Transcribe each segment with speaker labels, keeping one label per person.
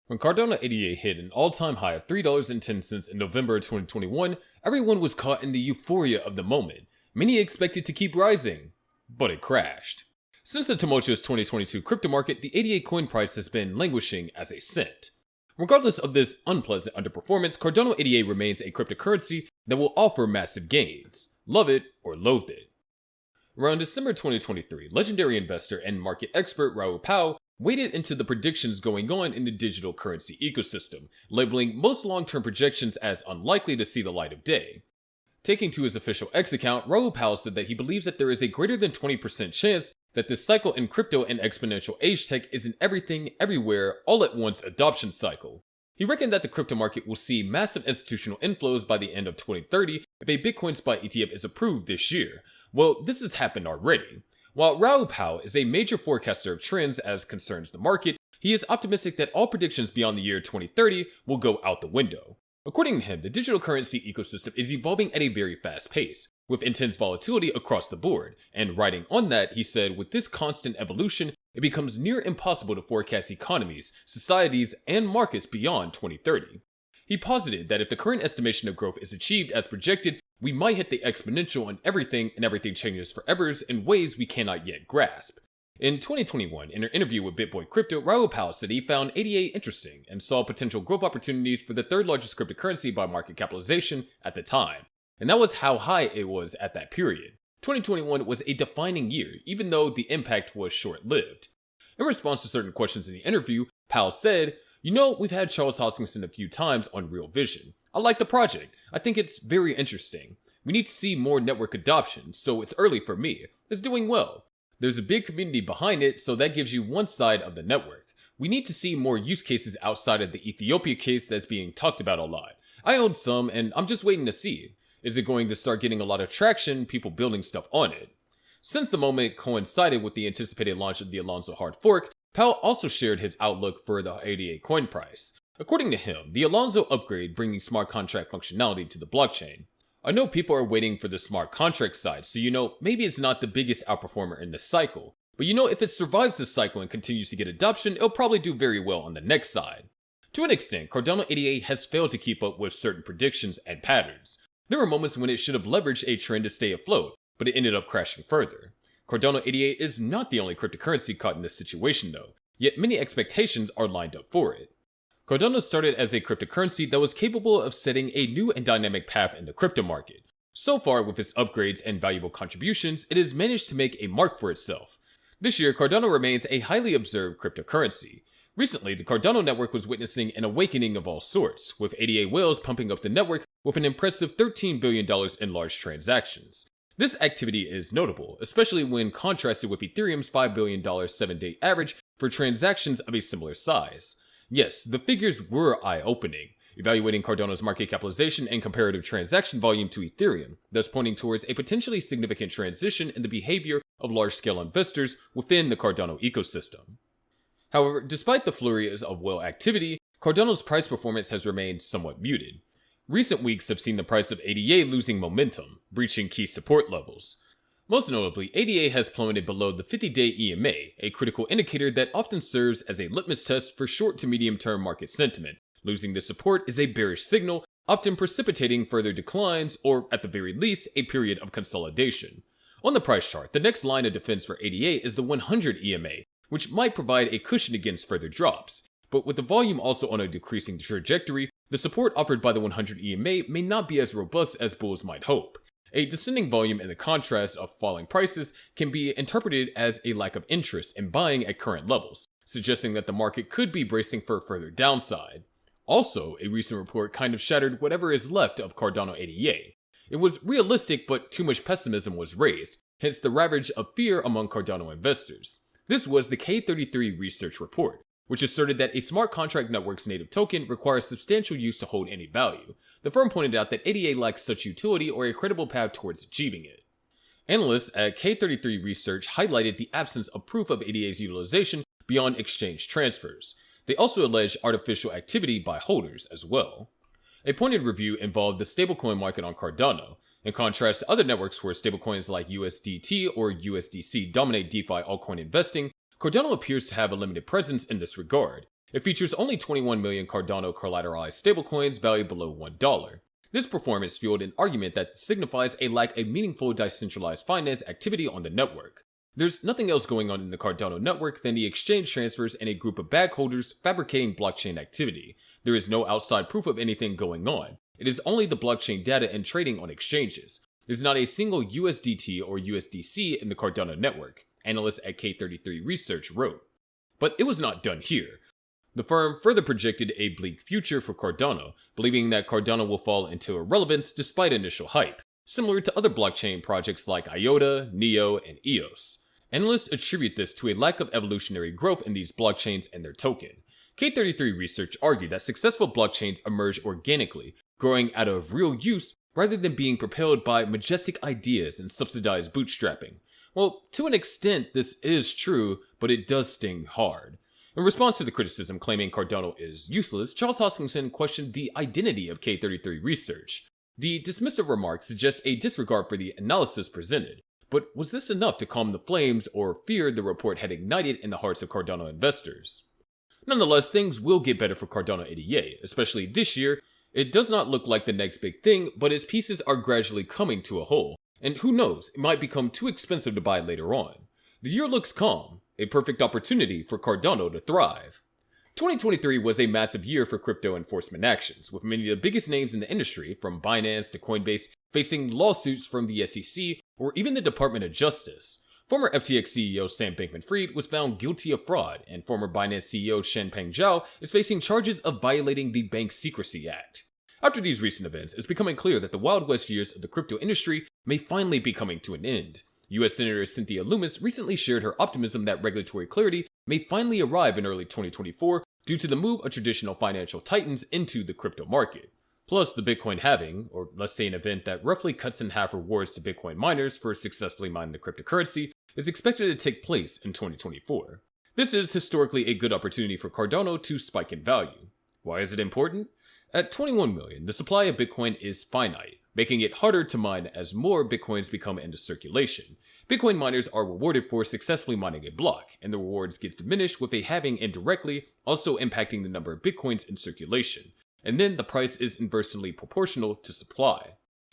Speaker 1: When Cardano ADA hit an all-time high of $3.10 in November 2021, everyone was caught in the euphoria of the moment. Many expected to keep rising, but it crashed. Since the tumultuous 2022 crypto market, the ADA coin price has been languishing as a cent. Regardless of this unpleasant underperformance, Cardano ADA remains a cryptocurrency that will offer massive gains. Love it or loathe it. Around December 2023, legendary investor and market expert Raoul Pal waded into the predictions going on in the digital currency ecosystem, labeling most long-term projections as unlikely to see the light of day. Taking to his official X account, Raoul Pal said that he believes that there is a greater than 20% chance that this cycle in crypto and exponential age tech is an everything, everywhere, all at once adoption cycle. He reckoned that the crypto market will see massive institutional inflows by the end of 2030 if a Bitcoin spot ETF is approved this year. Well, this has happened already. While Raoul Pal is a major forecaster of trends as concerns the market, he is optimistic that all predictions beyond the year 2030 will go out the window. According to him, the digital currency ecosystem is evolving at a very fast pace, with intense volatility across the board, and writing on that, he said, with this constant evolution, it becomes near impossible to forecast economies, societies, and markets beyond 2030. He posited that if the current estimation of growth is achieved as projected, we might hit the exponential on everything, and everything changes forever in ways we cannot yet grasp. In 2021, in an interview with BitBoy Crypto, Raoul Pal said he found ADA interesting and saw potential growth opportunities for the third largest cryptocurrency by market capitalization at the time. And that was how high it was at that period. 2021 was a defining year, even though the impact was short-lived. In response to certain questions in the interview, Pal said, "You know, we've had Charles Hoskinson a few times on Real Vision. I like the project. I think it's very interesting. We need to see more network adoption, so it's early for me. It's doing well. There's a big community behind it, so that gives you one side of the network. We need to see more use cases outside of the Ethiopia case that's being talked about a lot. I own some, and I'm just waiting to see. Is it going to start getting a lot of traction, people building stuff on it?" Since the moment coincided with the anticipated launch of the Alonzo hard fork, Pal also shared his outlook for the ADA coin price. According to him, the Alonzo upgrade bringing smart contract functionality to the blockchain. "I know people are waiting for the smart contract side, so maybe it's not the biggest outperformer in this cycle. But if it survives this cycle and continues to get adoption, it'll probably do very well on the next side." To an extent, Cardano ADA has failed to keep up with certain predictions and patterns. There were moments when it should have leveraged a trend to stay afloat, but it ended up crashing further. Cardano ADA is not the only cryptocurrency caught in this situation though, yet many expectations are lined up for it. Cardano started as a cryptocurrency that was capable of setting a new and dynamic path in the crypto market. So far, with its upgrades and valuable contributions, it has managed to make a mark for itself. This year, Cardano remains a highly observed cryptocurrency. Recently, the Cardano network was witnessing an awakening of all sorts, with ADA whales pumping up the network with an impressive $13 billion in large transactions. This activity is notable, especially when contrasted with Ethereum's $5 billion 7-day average for transactions of a similar size. Yes, the figures were eye-opening, evaluating Cardano's market capitalization and comparative transaction volume to Ethereum, thus pointing towards a potentially significant transition in the behavior of large-scale investors within the Cardano ecosystem. However, despite the flurries of whale activity, Cardano's price performance has remained somewhat muted. Recent weeks have seen the price of ADA losing momentum, breaching key support levels. Most notably, ADA has plummeted below the 50-day EMA, a critical indicator that often serves as a litmus test for short to medium-term market sentiment. Losing this support is a bearish signal, often precipitating further declines or, at the very least, a period of consolidation. On the price chart, the next line of defense for ADA is the 100 EMA, which might provide a cushion against further drops. But with the volume also on a decreasing trajectory, the support offered by the 100 EMA may not be as robust as bulls might hope. A descending volume in the contrast of falling prices can be interpreted as a lack of interest in buying at current levels, suggesting that the market could be bracing for further downside. Also, a recent report kind of shattered whatever is left of Cardano ADA. It was realistic, but too much pessimism was raised, hence the ravage of fear among Cardano investors. This was the K33 Research report, which asserted that a smart contract network's native token requires substantial use to hold any value. The firm pointed out that ADA lacks such utility or a credible path towards achieving it. Analysts at K33 Research highlighted the absence of proof of ADA's utilization beyond exchange transfers. They also alleged artificial activity by holders as well. A pointed review involved the stablecoin market on Cardano. In contrast to other networks where stablecoins like USDT or USDC dominate DeFi altcoin investing, Cardano appears to have a limited presence in this regard. It features only 21 million Cardano collateralized stablecoins valued below $1. This performance fueled an argument that signifies a lack of meaningful decentralized finance activity on the network. There's nothing else going on in the Cardano network than the exchange transfers and a group of bag holders fabricating blockchain activity. There is no outside proof of anything going on. It is only the blockchain data and trading on exchanges. There's not a single USDT or USDC in the Cardano network, analysts at K33 Research wrote. But it was not done here. The firm further projected a bleak future for Cardano, believing that Cardano will fall into irrelevance despite initial hype, similar to other blockchain projects like IOTA, NEO, and EOS. Analysts attribute this to a lack of evolutionary growth in these blockchains and their token. K33 Research argued that successful blockchains emerge organically, growing out of real use rather than being propelled by majestic ideas and subsidized bootstrapping. Well, to an extent, this is true, but it does sting hard. In response to the criticism claiming Cardano is useless, Charles Hoskinson questioned the identity of K33 Research. The dismissive remarks suggest a disregard for the analysis presented. But was this enough to calm the flames or fear the report had ignited in the hearts of Cardano investors? Nonetheless, things will get better for Cardano ADA, especially this year. It does not look like the next big thing, but its pieces are gradually coming to a whole. And who knows, it might become too expensive to buy later on. The year looks calm, a perfect opportunity for Cardano to thrive. 2023 was a massive year for crypto enforcement actions, with many of the biggest names in the industry, from Binance to Coinbase, facing lawsuits from the SEC or even the Department of Justice. Former FTX CEO Sam Bankman-Fried was found guilty of fraud, and former Binance CEO Changpeng Zhao is facing charges of violating the Bank Secrecy Act. After these recent events, it's becoming clear that the Wild West years of the crypto industry may finally be coming to an end. U.S. Senator Cynthia Lummis recently shared her optimism that regulatory clarity may finally arrive in early 2024 due to the move of traditional financial titans into the crypto market. Plus, the Bitcoin halving, or let's say an event that roughly cuts in half rewards to Bitcoin miners for successfully mining the cryptocurrency, is expected to take place in 2024. This is historically a good opportunity for Cardano to spike in value. Why is it important? At 21 million, the supply of Bitcoin is finite, making it harder to mine as more Bitcoins become into circulation. Bitcoin miners are rewarded for successfully mining a block, and the rewards get diminished with a halving indirectly, also impacting the number of Bitcoins in circulation. And then the price is inversely proportional to supply.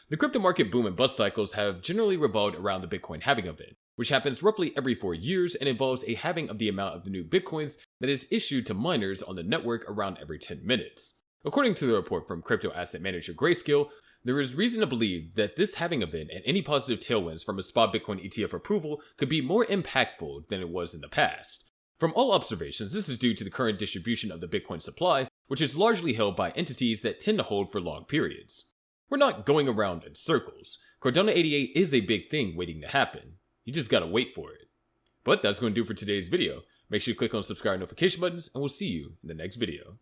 Speaker 1: The crypto market boom and bust cycles have generally revolved around the Bitcoin halving event, which happens roughly every 4 years and involves a halving of the amount of the new Bitcoins that is issued to miners on the network around every 10 minutes. According to the report from crypto asset manager Grayscale, there is reason to believe that this halving event and any positive tailwinds from a spot Bitcoin ETF approval could be more impactful than it was in the past. From all observations, this is due to the current distribution of the Bitcoin supply, which is largely held by entities that tend to hold for long periods. We're not going around in circles. Cardano ADA is a big thing waiting to happen. You just gotta wait for it. But that's going to do it for today's video. Make sure you click on the subscribe notification buttons, and we'll see you in the next video.